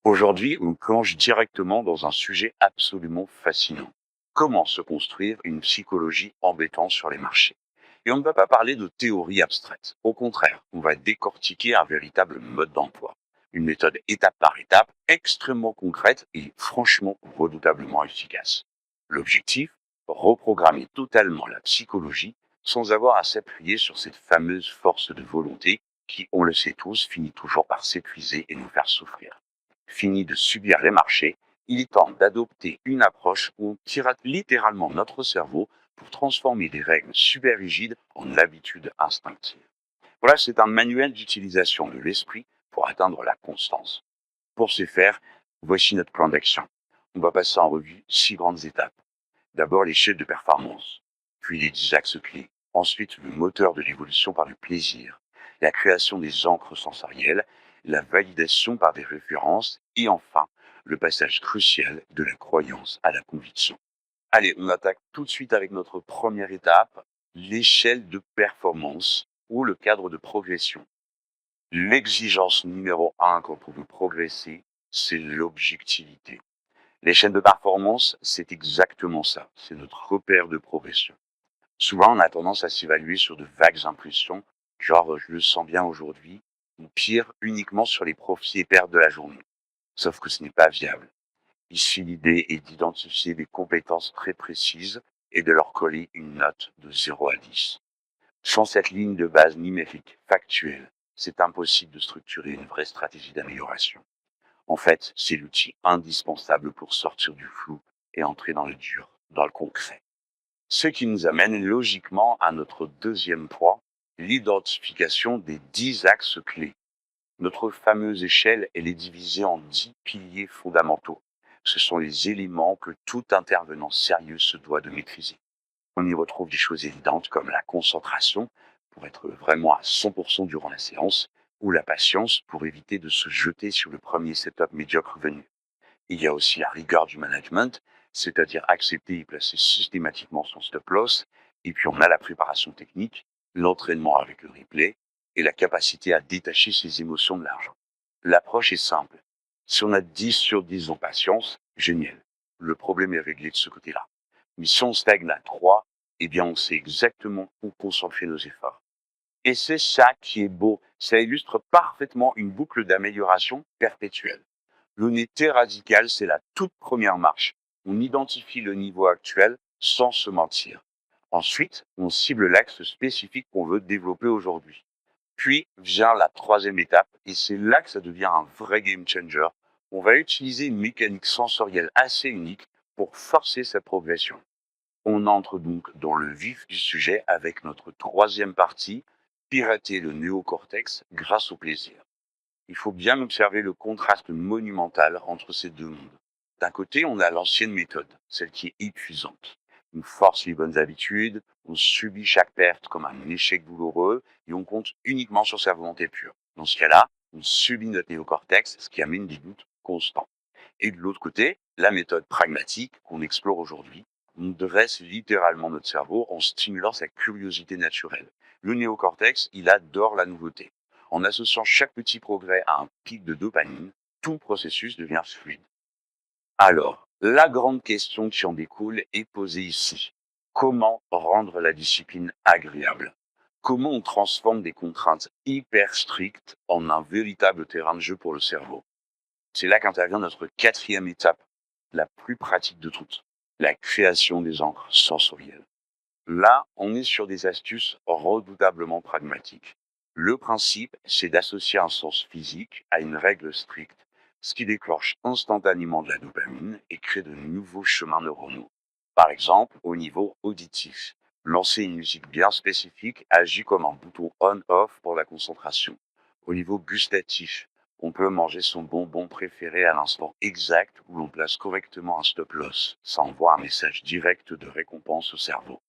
Aujourd'hui, on plonge directement dans un sujet absolument fascinant. Comment se construire une psychologie embêtante sur les marchés? Et on ne va pas parler de théorie abstraite. Au contraire, on va décortiquer un véritable mode d'emploi. Une méthode étape par étape, extrêmement concrète et franchement redoutablement efficace. L'objectif? Reprogrammer totalement la psychologie sans avoir à s'appuyer sur cette fameuse force de volonté qui, on le sait tous, finit toujours par s'épuiser et nous faire souffrir. Fini de subir les marchés, il est temps d'adopter une approche où on pirate littéralement notre cerveau pour transformer des règles super rigides en habitudes instinctives. Voilà, c'est un manuel d'utilisation de l'esprit pour atteindre la constance. Pour ce faire, voici notre plan d'action. On va passer en revue 6 grandes étapes. D'abord l'échelle de performance, puis les 10 axes clés, ensuite le moteur de l'évolution par le plaisir, la création des encres sensorielles, la validation par des références et enfin le passage crucial de la croyance à la conviction. Allez, on attaque tout de suite avec notre première étape, l'échelle de performance ou le cadre de progression. L'exigence numéro 1 quand on veut progresser, c'est l'objectivité. Les chaînes de performance, c'est exactement ça. C'est notre repère de progression. Souvent, on a tendance à s'évaluer sur de vagues impressions, genre je le sens bien aujourd'hui, ou pire, uniquement sur les profits et pertes de la journée. Sauf que ce n'est pas viable. Ici, l'idée est d'identifier des compétences très précises et de leur coller une note de 0 à 10. Sans cette ligne de base numérique factuelle, c'est impossible de structurer une vraie stratégie d'amélioration. En fait, c'est l'outil indispensable pour sortir du flou et entrer dans le dur, dans le concret. Ce qui nous amène logiquement à notre deuxième point, l'identification des 10 axes clés. Notre fameuse échelle, elle est divisée en 10 piliers fondamentaux. Ce sont les éléments que tout intervenant sérieux se doit de maîtriser. On y retrouve des choses évidentes comme la concentration, pour être vraiment à 100% durant la séance, ou la patience pour éviter de se jeter sur le premier setup médiocre venu. Il y a aussi la rigueur du management, c'est-à-dire accepter et placer systématiquement son stop loss. Et puis on a la préparation technique, l'entraînement avec le replay et la capacité à détacher ses émotions de l'argent. L'approche est simple. Si on a 10 sur 10 en patience, génial. Le problème est réglé de ce côté-là. Mais si on stagne à 3, eh bien on sait exactement où concentrer nos efforts. Et c'est ça qui est beau. Ça illustre parfaitement une boucle d'amélioration perpétuelle. L'honnêteté radicale, c'est la toute première marche. On identifie le niveau actuel sans se mentir. Ensuite, on cible l'axe spécifique qu'on veut développer aujourd'hui. Puis vient la troisième étape, et c'est là que ça devient un vrai game changer. On va utiliser une mécanique sensorielle assez unique pour forcer cette progression. On entre donc dans le vif du sujet avec notre troisième partie, pirater le néocortex grâce au plaisir. Il faut bien observer le contraste monumental entre ces deux mondes. D'un côté, on a l'ancienne méthode, celle qui est épuisante. On force les bonnes habitudes, on subit chaque perte comme un échec douloureux et on compte uniquement sur sa volonté pure. Dans ce cas-là, on subit notre néocortex, ce qui amène des doutes constants. Et de l'autre côté, la méthode pragmatique qu'on explore aujourd'hui, on dresse littéralement notre cerveau en stimulant sa curiosité naturelle. Le néocortex, il adore la nouveauté. En associant chaque petit progrès à un pic de dopamine, tout le processus devient fluide. Alors, la grande question qui en découle est posée ici. Comment rendre la discipline agréable? Comment on transforme des contraintes hyper strictes en un véritable terrain de jeu pour le cerveau? C'est là qu'intervient notre quatrième étape, la plus pratique de toutes, la création des encres sensorielles. Là, on est sur des astuces redoutablement pragmatiques. Le principe, c'est d'associer un sens physique à une règle stricte, ce qui déclenche instantanément de la dopamine et crée de nouveaux chemins neuronaux. Par exemple, au niveau auditif, lancer une musique bien spécifique agit comme un bouton on-off pour la concentration. Au niveau gustatif, on peut manger son bonbon préféré à l'instant exact où l'on place correctement un stop loss. Ça envoie un message direct de récompense au cerveau.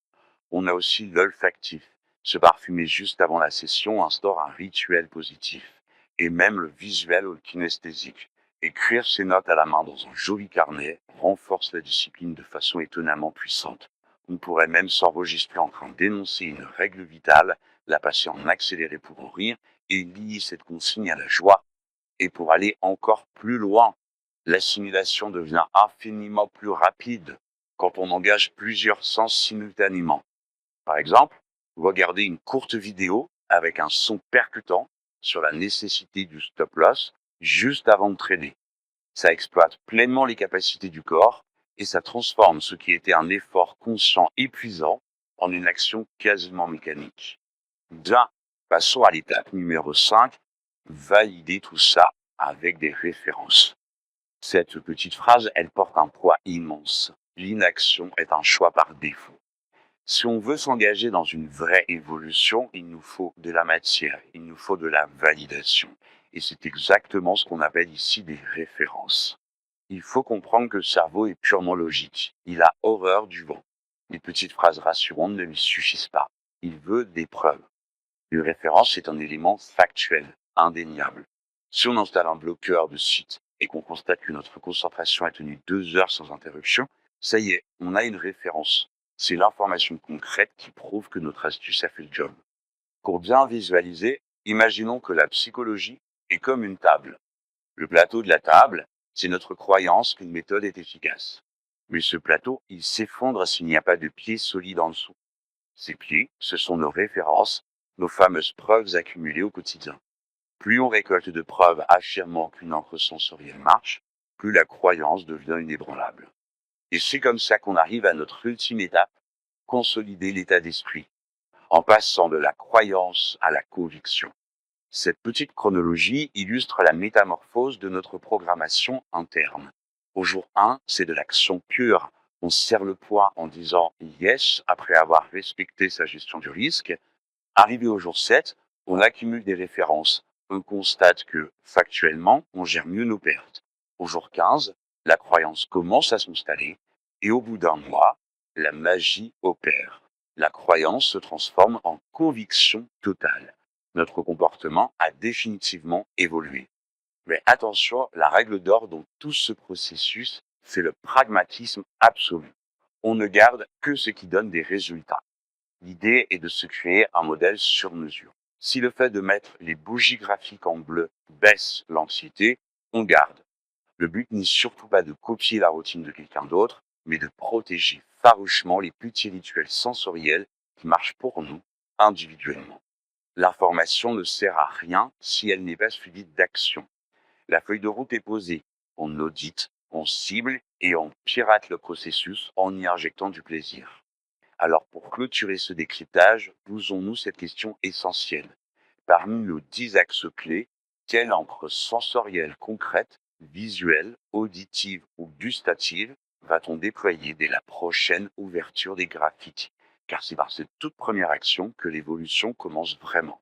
On a aussi l'olfactif. Se parfumer juste avant la session instaure un rituel positif. Et même le visuel ou le kinesthésique. Écrire ses notes à la main dans un joli carnet renforce la discipline de façon étonnamment puissante. On pourrait même s'enregistrer en train d'énoncer une règle vitale, la passer en accéléré pour en rire et lier cette consigne à la joie. Et pour aller encore plus loin, L'assimilation devient infiniment plus rapide quand on engage plusieurs sens simultanément. Par exemple, regardez une courte vidéo avec un son percutant sur la nécessité du stop-loss juste avant de trader. Ça exploite pleinement les capacités du corps et ça transforme ce qui était un effort conscient épuisant en une action quasiment mécanique. Bien, passons à l'étape numéro 5, valider tout ça avec des références. Cette petite phrase, elle porte un poids immense. L'inaction est un choix par défaut. Si on veut s'engager dans une vraie évolution, il nous faut de la matière, il nous faut de la validation. Et c'est exactement ce qu'on appelle ici des références. Il faut comprendre que le cerveau est purement logique. Il a horreur du vent. Les petites phrases rassurantes ne lui suffisent pas. Il veut des preuves. Une référence est un élément factuel, indéniable. Si on installe un bloqueur de site et qu'on constate que notre concentration a tenu 2 heures sans interruption, ça y est, on a une référence. C'est l'information concrète qui prouve que notre astuce a fait le job. Pour bien visualiser, imaginons que la psychologie est comme une table. Le plateau de la table, c'est notre croyance qu'une méthode est efficace. Mais ce plateau, il s'effondre s'il n'y a pas de pieds solides en dessous. Ces pieds, ce sont nos références, nos fameuses preuves accumulées au quotidien. Plus on récolte de preuves affirmant qu'une encre sensorielle marche, plus la croyance devient inébranlable. Et c'est comme ça qu'on arrive à notre ultime étape, consolider l'état d'esprit, en passant de la croyance à la conviction. Cette petite chronologie illustre la métamorphose de notre programmation interne. Au jour 1, c'est de l'action pure. On serre le poids en disant yes après avoir respecté sa gestion du risque. Arrivé au jour 7, on accumule des références. On constate que, factuellement, on gère mieux nos pertes. Au jour 15, la croyance commence à s'installer. Et au bout d'un mois, la magie opère. La croyance se transforme en conviction totale. Notre comportement a définitivement évolué. Mais attention, la règle d'or dans tout ce processus, c'est le pragmatisme absolu. On ne garde que ce qui donne des résultats. L'idée est de se créer un modèle sur mesure. Si le fait de mettre les bougies graphiques en bleu baisse l'anxiété, on garde. Le but n'est surtout pas de copier la routine de quelqu'un d'autre, mais de protéger farouchement les petits rituels sensoriels qui marchent pour nous individuellement. L'information ne sert à rien si elle n'est pas suivie d'action. La feuille de route est posée. On audite, on cible et on pirate le processus en y injectant du plaisir. Alors pour clôturer ce décryptage, posons-nous cette question essentielle. Parmi nos 10 axes clés, quelle encre sensorielle concrète, visuelle, auditive ou gustative va-t-on déployer dès la prochaine ouverture des graphiques? Car c'est par cette toute première action que l'évolution commence vraiment.